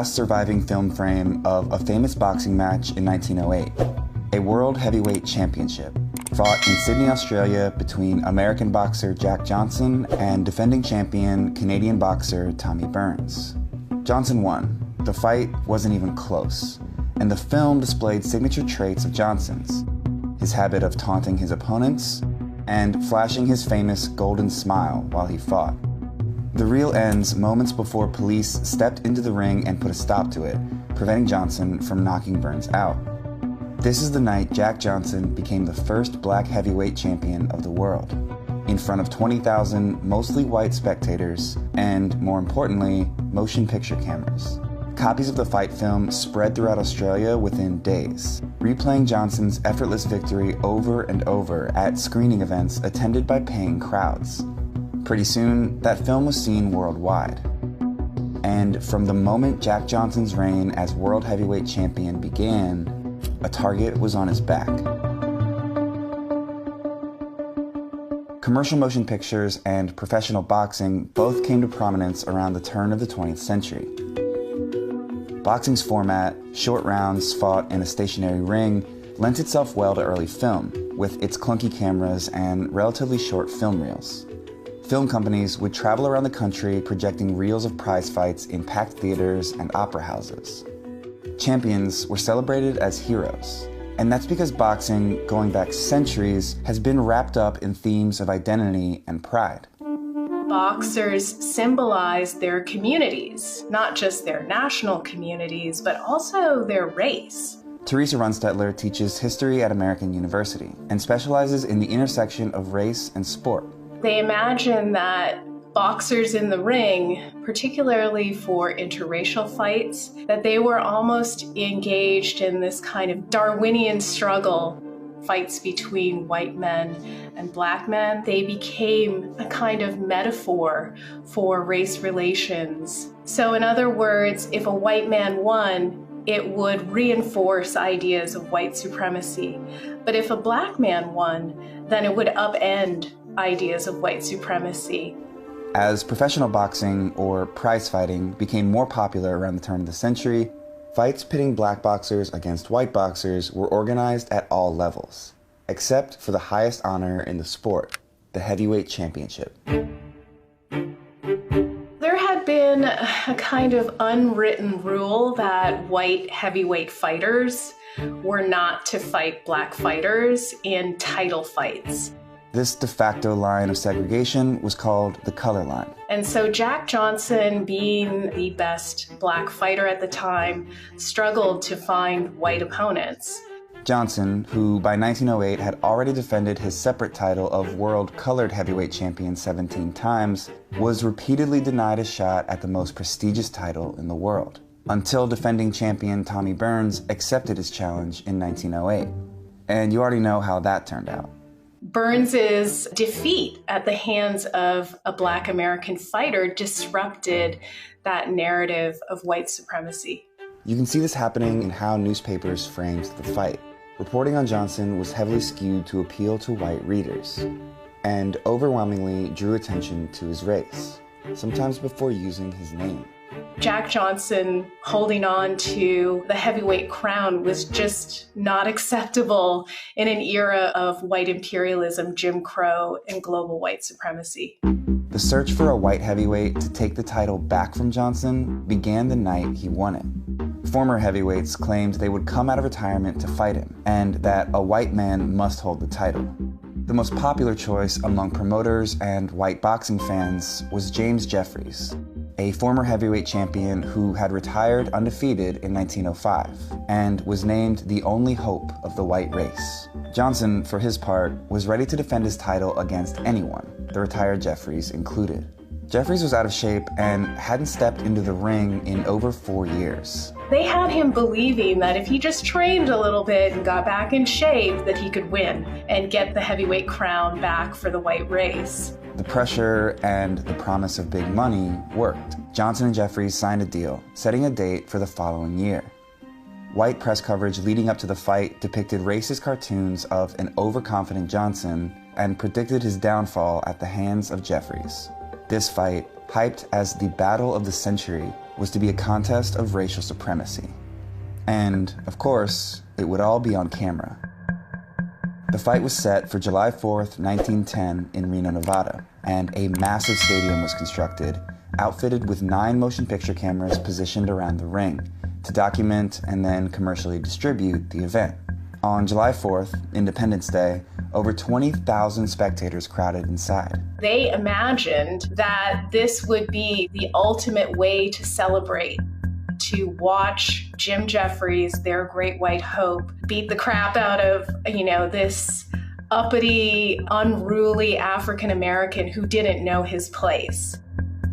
last surviving film frame of a famous boxing match in 1908, a World Heavyweight Championship, fought in Sydney, Australia between American boxer Jack Johnson and defending champion Canadian boxer Tommy Burns. Johnson won. The fight wasn't even close, and the film displayed signature traits of Johnson's: his habit of taunting his opponents and flashing his famous golden smile while he fought. The reel ends moments before police stepped into the ring and put a stop to it, preventing Johnson from knocking Burns out. This is the night Jack Johnson became the first black heavyweight champion of the world, in front of 20,000 mostly white spectators and, more importantly, motion picture cameras. Copies of the fight film spread throughout Australia within days, replaying Johnson's effortless victory over and over at screening events attended by paying crowds. Pretty soon, that film was seen worldwide. And from the moment Jack Johnson's reign as World Heavyweight Champion began, a target was on his back. Commercial motion pictures and professional boxing both came to prominence around the turn of the 20th century. Boxing's format, short rounds fought in a stationary ring, lent itself well to early film, with its clunky cameras and relatively short film reels. Film companies would travel around the country projecting reels of prize fights in packed theaters and opera houses. Champions were celebrated as heroes, and that's because boxing, going back centuries, has been wrapped up in themes of identity and pride. Boxers symbolize their communities, not just their national communities, but also their race. Teresa Runstetler teaches history at American University and specializes in the intersection of race and sport. They imagine that boxers in the ring, particularly for interracial fights, that they were almost engaged in this kind of Darwinian struggle, fights between white men and black men. They became a kind of metaphor for race relations. So in other words, if a white man won, it would reinforce ideas of white supremacy. But if a black man won, then it would upend ideas of white supremacy. As professional boxing, or prize fighting, became more popular around the turn of the century, fights pitting black boxers against white boxers were organized at all levels, except for the highest honor in the sport, the heavyweight championship. There had been a kind of unwritten rule that white heavyweight fighters were not to fight black fighters in title fights. This de facto line of segregation was called the color line. And so Jack Johnson, being the best black fighter at the time, struggled to find white opponents. Johnson, who by 1908 had already defended his separate title of World Colored Heavyweight Champion 17 times, was repeatedly denied a shot at the most prestigious title in the world, until defending champion Tommy Burns accepted his challenge in 1908. And you already know how that turned out. Burns's defeat at the hands of a black American fighter disrupted that narrative of white supremacy. You can see this happening in how newspapers framed the fight. Reporting on Johnson was heavily skewed to appeal to white readers, and overwhelmingly drew attention to his race, sometimes before using his name. Jack Johnson holding on to the heavyweight crown was just not acceptable in an era of white imperialism, Jim Crow, and global white supremacy. The search for a white heavyweight to take the title back from Johnson began the night he won it. Former heavyweights claimed they would come out of retirement to fight him, and that a white man must hold the title. The most popular choice among promoters and white boxing fans was James Jeffries, a former heavyweight champion who had retired undefeated in 1905 and was named the only hope of the white race. Johnson, for his part, was ready to defend his title against anyone, the retired Jeffries included. Jeffries was out of shape and hadn't stepped into the ring in over 4 years. They had him believing that if he just trained a little bit and got back in shape, that he could win and get the heavyweight crown back for the white race. The pressure and the promise of big money worked. Johnson and Jeffries signed a deal, setting a date for the following year. White press coverage leading up to the fight depicted racist cartoons of an overconfident Johnson and predicted his downfall at the hands of Jeffries. This fight, hyped as the battle of the century, was to be a contest of racial supremacy. And, of course, it would all be on camera. The fight was set for July 4th, 1910 in Reno, Nevada, and a massive stadium was constructed, outfitted with 9 motion picture cameras positioned around the ring to document and then commercially distribute the event. On July 4th, Independence Day, over 20,000 spectators crowded inside. They imagined that this would be the ultimate way to celebrate, to watch Jim Jeffries, their great white hope, beat the crap out of, this uppity, unruly African American who didn't know his place.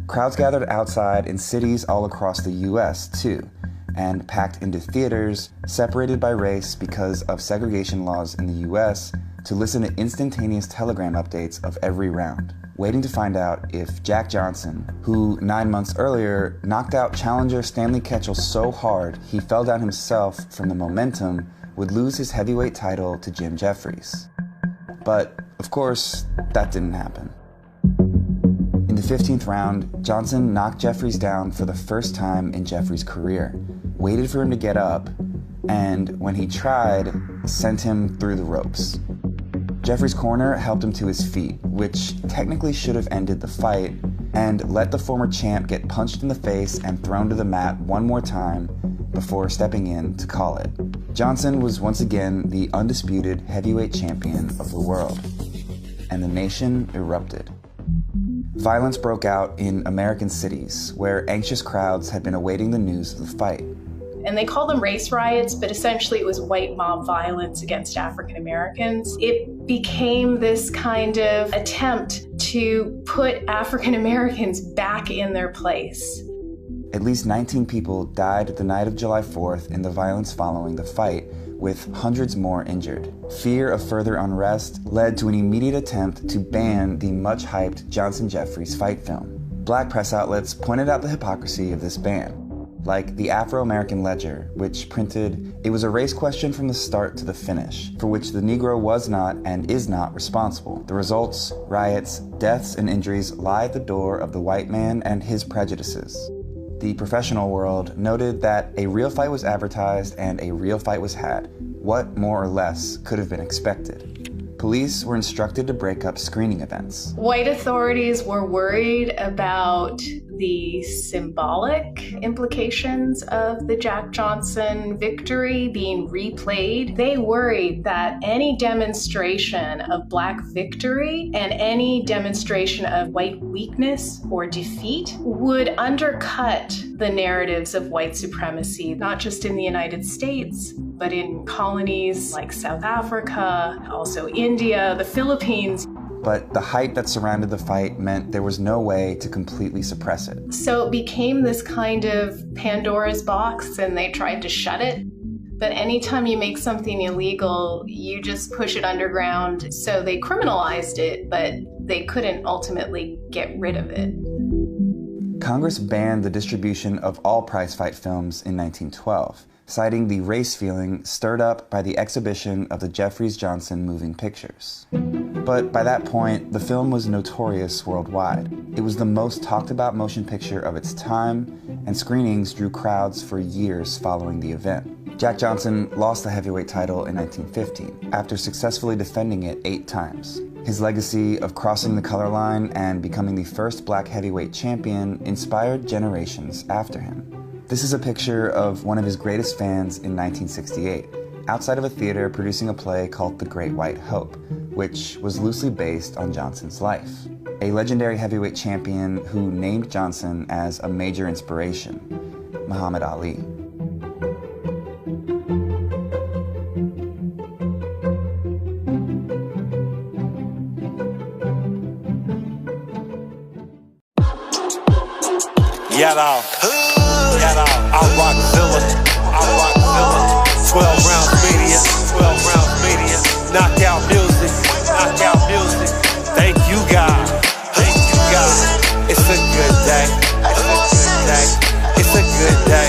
Crowds gathered outside in cities all across the U.S., too, and packed into theaters separated by race because of segregation laws in the U.S. to listen to instantaneous telegram updates of every round, waiting to find out if Jack Johnson, who 9 months earlier knocked out challenger Stanley Ketchel so hard he fell down himself from the momentum, would lose his heavyweight title to Jim Jeffries. But, of course, that didn't happen. In the 15th round, Johnson knocked Jeffries down for the first time in Jeffries' career, waited for him to get up, and when he tried, sent him through the ropes. Jeffries' corner helped him to his feet, which technically should have ended the fight, and let the former champ get punched in the face and thrown to the mat one more time before stepping in to call it. Johnson was once again the undisputed heavyweight champion of the world, and the nation erupted. Violence broke out in American cities, where anxious crowds had been awaiting the news of the fight. And they call them race riots, but essentially it was white mob violence against African Americans. It became this kind of attempt to put African Americans back in their place. At least 19 people died the night of July 4th in the violence following the fight, with hundreds more injured. Fear of further unrest led to an immediate attempt to ban the much-hyped Johnson-Jeffries fight film. Black press outlets pointed out the hypocrisy of this ban, like the Afro-American Ledger, which printed, "It was a race question from the start to the finish, for which the Negro was not and is not responsible. The results, riots, deaths, and injuries lie at the door of the white man and his prejudices." The professional world noted that a real fight was advertised and a real fight was had. What, more or less, could have been expected? Police were instructed to break up screening events. White authorities were worried about the symbolic implications of the Jack Johnson victory being replayed. They worried that any demonstration of Black victory and any demonstration of white weakness or defeat would undercut the narratives of white supremacy, not just in the United States, but in colonies like South Africa, also India, the Philippines. But the hype that surrounded the fight meant there was no way to completely suppress it. So it became this kind of Pandora's box, and they tried to shut it. But anytime you make something illegal, you just push it underground. So they criminalized it, but they couldn't ultimately get rid of it. Congress banned the distribution of all prize-fight films in 1912, citing the race feeling stirred up by the exhibition of the Jeffries-Johnson moving pictures. But by that point, the film was notorious worldwide. It was the most talked about motion picture of its time, and screenings drew crowds for years following the event. Jack Johnson lost the heavyweight title in 1915, after successfully defending it 8 times. His legacy of crossing the color line and becoming the first Black heavyweight champion inspired generations after him. This is a picture of one of his greatest fans in 1968, outside of a theater producing a play called The Great White Hope, which was loosely based on Johnson's life. A legendary heavyweight champion who named Johnson as a major inspiration, Muhammad Ali. Irocc Zilla, 12 rounds media, knockout music, thank you God, it's a good day, it's a good day,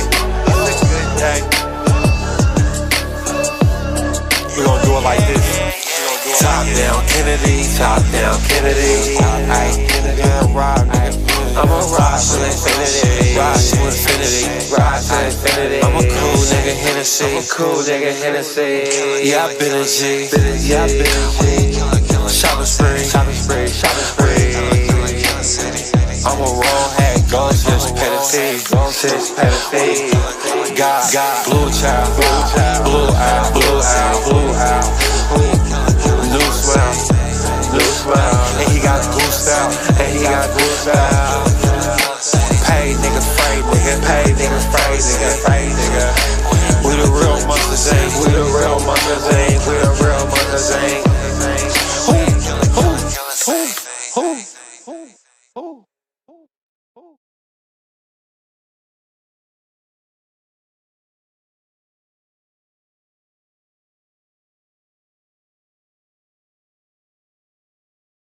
we're gonna do it like this, top down Kennedy, I'm a rock till infinity, Hennessy. I'm a cool nigga, Hennessy. Yeah, I been a G. Yeah, I been a G. Shopping spree, shopping spree, shopping spree. I'm a roll hat, goldfish, pedophilia, goldfish, pedophilia. God, blue child, blue eye, blue eye, blue eye. New smile, and he got goose out, and he got goose out. Pay nigga, freight nigga, pay nigga, freight nigga, freight nigga. We the real monsters, ain't we? The real monsters, ain't we? The real monsters, ain't.